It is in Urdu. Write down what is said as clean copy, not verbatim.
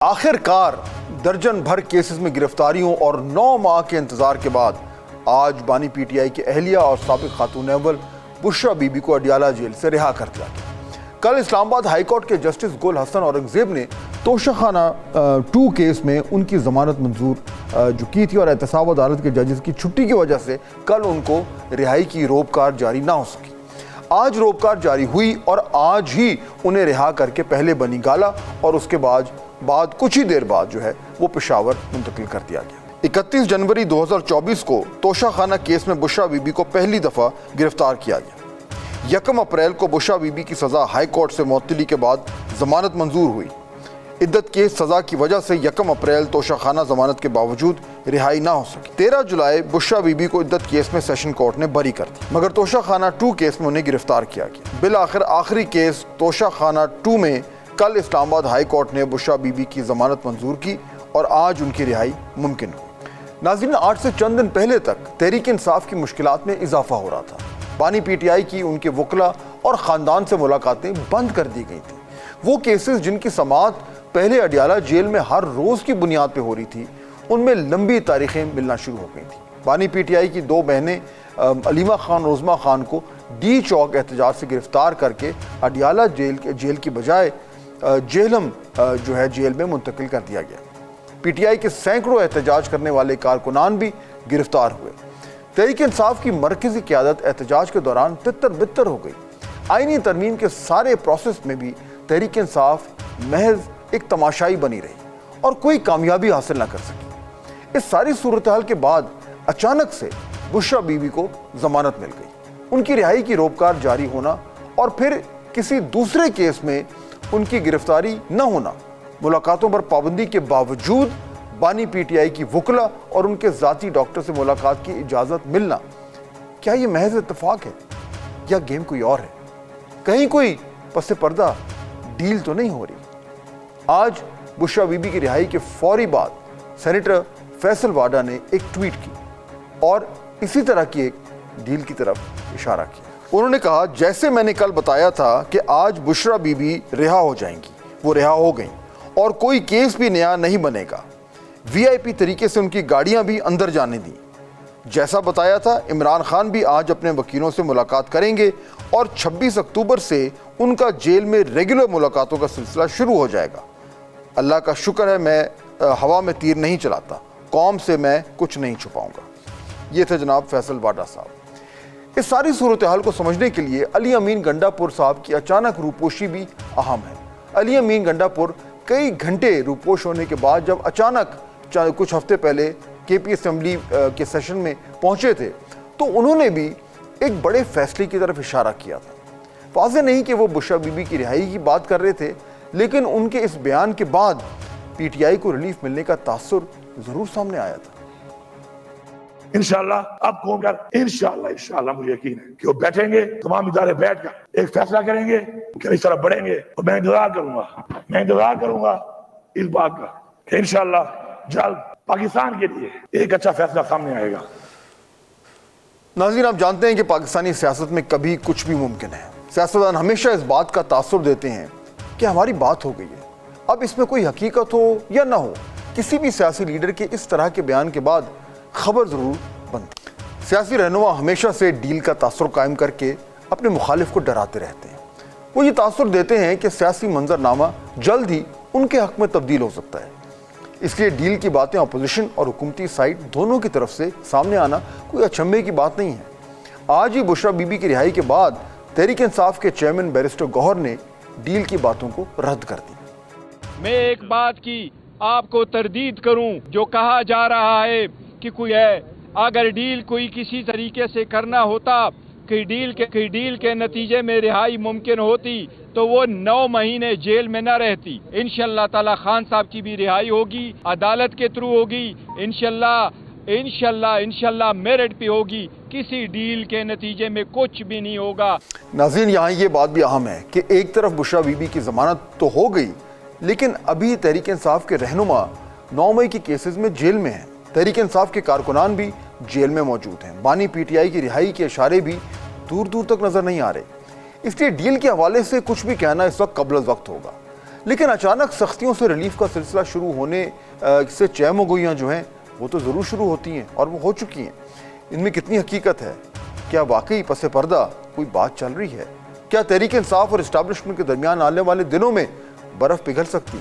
آخر کار درجن بھر کیسز میں گرفتاریوں اور 9 ماہ کے انتظار کے بعد آج بانی پی ٹی آئی کے اہلیہ اور سابق خاتون اول بشرا بی بی کو اڈیالہ جیل سے رہا کر دیا گیا۔ کل اسلام آباد ہائی کورٹ کے جسٹس گل حسن اورنگزیب نے توشہ خانہ 2 کیس میں ان کی ضمانت منظور جو کی تھی اور احتساب عدالت کے ججز کی چھٹی کی وجہ سے کل ان کو رہائی کی روپکار جاری نہ ہو سکی۔ آج روپکار جاری ہوئی اور آج ہی انہیں رہا کر کے پہلے بنی گالا اور اس کے بعد کچھ ہی دیر بعد وہ پشاور منتقل کر دیا گیا۔ 31 جنوری 2024 کو توشہ خانہ کیس میں بشرا بی بی کو پہلی دفعہ گرفتار کیا گیا۔ 1 اپریل کو بشرا بی بی کی سزا ہائی کورٹ سے معطلی کے بعد ضمانت منظور ہوئی۔ عدت کیس سزا کی وجہ سے 1 اپریل توشہ خانہ ضمانت کے باوجود رہائی نہ ہو سکی۔ 13 جولائی بشرا بی بی کو عدت کیس میں سیشن کورٹ نے بری کر دی، مگر توشہ خانہ 2 کیس میں انہیں گرفتار کیا گیا۔ بالآخر آخری کیس توشہ خانہ 2 میں کل اسلام آباد ہائی کورٹ نے بشرا بی بی کی ضمانت منظور کی اور آج ان کی رہائی ممکن ہوئی۔ ناظرین، آج سے چند دن پہلے تک تحریک انصاف کی مشکلات میں اضافہ ہو رہا تھا۔ بانی پی ٹی آئی کی ان کے وکلاء اور خاندان سے ملاقاتیں بند کر دی گئی تھیں۔ وہ کیسز جن کی سماعت پہلے اڈیالہ جیل میں ہر روز کی بنیاد پہ ہو رہی تھی، ان میں لمبی تاریخیں ملنا شروع ہو گئی تھیں۔ بانی پی ٹی آئی کی 2 بہنیں علیمہ خان روزمہ خان کو ڈی چوک احتجاج سے گرفتار کر کے اڈیالہ جیل کی بجائے جہلم جیل میں منتقل کر دیا گیا۔ پی ٹی آئی کے سینکڑوں احتجاج کرنے والے کارکنان بھی گرفتار ہوئے۔ تحریک انصاف کی مرکزی قیادت احتجاج کے دوران تتر بتر ہو گئی۔ آئینی ترمیم کے سارے پروسیس میں بھی تحریک انصاف محض ایک تماشائی بنی رہی اور کوئی کامیابی حاصل نہ کر سکی۔ اس ساری صورتحال کے بعد اچانک سے بشرا بی بی کو ضمانت مل گئی۔ ان کی رہائی کی روپکار جاری ہونا اور پھر کسی دوسرے کیس میں ان کی گرفتاری نہ ہونا، ملاقاتوں پر پابندی کے باوجود بانی پی ٹی آئی کی وکلاء اور ان کے ذاتی ڈاکٹر سے ملاقات کی اجازت ملنا، کیا یہ محض اتفاق ہے یا گیم کوئی اور ہے؟ کہیں کوئی پس پردہ ڈیل تو نہیں ہو رہی؟ آج بشرا بی بی کی رہائی کے فوری بعد سینیٹر فیصل واڈا نے ایک ٹویٹ کی اور اسی طرح کی ایک ڈیل کی طرف اشارہ کیا۔ انہوں نے کہا، جیسے میں نے کل بتایا تھا کہ آج بشرا بی بی رہا ہو جائیں گی، وہ رہا ہو گئیں اور کوئی کیس بھی نیا نہیں بنے گا۔ وی آئی پی طریقے سے ان کی گاڑیاں بھی اندر جانے دیں۔ جیسا بتایا تھا، عمران خان بھی آج اپنے وکیلوں سے ملاقات کریں گے اور 26 اکتوبر سے ان کا جیل میں ریگولر ملاقاتوں کا سلسلہ شروع ہو جائے گا۔ اللہ کا شکر ہے میں ہوا میں تیر نہیں چلاتا، قوم سے میں کچھ نہیں چھپاؤں گا۔ یہ تھے جناب فیصل واڈا صاحب۔ اس ساری صورتحال کو سمجھنے کے لیے علی امین گنڈا پور صاحب کی اچانک روپوشی بھی اہم ہے۔ علی امین گنڈا پور کئی گھنٹے روپوش ہونے کے بعد جب اچانک کچھ ہفتے پہلے کے پی اسمبلی کے سیشن میں پہنچے تھے تو انہوں نے بھی ایک بڑے فیصلے کی طرف اشارہ کیا تھا۔ واضح نہیں کہ وہ بشرا بی بی کی رہائی کی بات کر رہے تھے، لیکن ان کے اس بیان کے بعد پی ٹی آئی کو ریلیف ملنے کا تاثر ضرور سامنے آیا تھا۔ انشاءاللہ اب قوم کا انشاءاللہ مجھے یقین ہے کہ وہ بیٹھیں گے، تمام ادارے بیٹھ کر ایک فیصلہ کریں گے کہ اس طرح بڑھیں گے، اور میں انتظار کروں گا اس بات کا کہ انشاءاللہ جلد پاکستان کے لیے ایک اچھا فیصلہ سامنے آئے گا۔ ناظرین، آپ جانتے ہیں کہ پاکستانی سیاست میں کبھی کچھ بھی ممکن ہے۔ سیاستدان ہمیشہ اس بات کا تاثر دیتے ہیں کہ ہماری بات ہو گئی ہے، اب اس میں کوئی حقیقت ہو یا نہ ہو، کسی بھی سیاسی لیڈر کے اس طرح کے بیان کے بعد خبر ضرور بنتی۔ سیاسی رہنما ہمیشہ سے ڈیل کا تاثر قائم کر کے اپنے مخالف کو ڈراتے رہتے ہیں۔ وہ یہ تاثر دیتے ہیں کہ سیاسی منظرنامہ جلد ہی ان کے حق میں تبدیل ہو سکتا ہے۔ اس لیے ڈیل کی باتیں اپوزیشن اور حکومتی سائٹ دونوں کی طرف سے سامنے آنا کوئی اچنبھے کی بات نہیں ہے۔ آج ہی بشرا بی بی کی رہائی کے بعد تحریک انصاف کے چیئرمین بیرسٹر گوہر نے ڈیل کی باتوں کو رد کر دی۔ میں ایک بات کی آپ کو تردید کروں، جو کہا جا رہا ہے کہ کوئی ہے، اگر ڈیل کوئی کسی طریقے سے کرنا ہوتا کہ ڈیل کے نتیجے میں رہائی ممکن ہوتی تو وہ 9 مہینے جیل میں نہ رہتی۔ انشاءاللہ تعالی خان صاحب کی بھی رہائی ہوگی، عدالت کے تھرو ہوگی، انشاءاللہ میرٹ پہ ہوگی، کسی ڈیل کے نتیجے میں کچھ بھی نہیں ہوگا۔ ناظرین، یہاں یہ بات بھی اہم ہے کہ ایک طرف بشرا بی بی کی ضمانت تو ہو گئی، لیکن ابھی تحریک انصاف کے رہنما 9 مئی کی کیسز میں جیل میں ہیں۔ تحریک انصاف کے کارکنان بھی جیل میں موجود ہیں۔ بانی پی ٹی آئی کی رہائی کے اشارے بھی دور دور تک نظر نہیں آ رہے۔ اس لیے ڈیل کے حوالے سے کچھ بھی کہنا اس وقت قبل از وقت ہوگا۔ لیکن اچانک سختیوں سے ریلیف کا سلسلہ شروع ہونے سے چیم و گوئیاں جو ہیں وہ تو ضرور شروع ہوتی ہیں اور وہ ہو چکی ہیں. ان میں کتنی حقیقت ہے؟ کیا واقعی پس پردہ کوئی بات چل رہی ہے؟ کیا تحریک انصاف اور اسٹیبلشمنٹ کے درمیان آنے والے دنوں میں برف پگھل سکتی ہے؟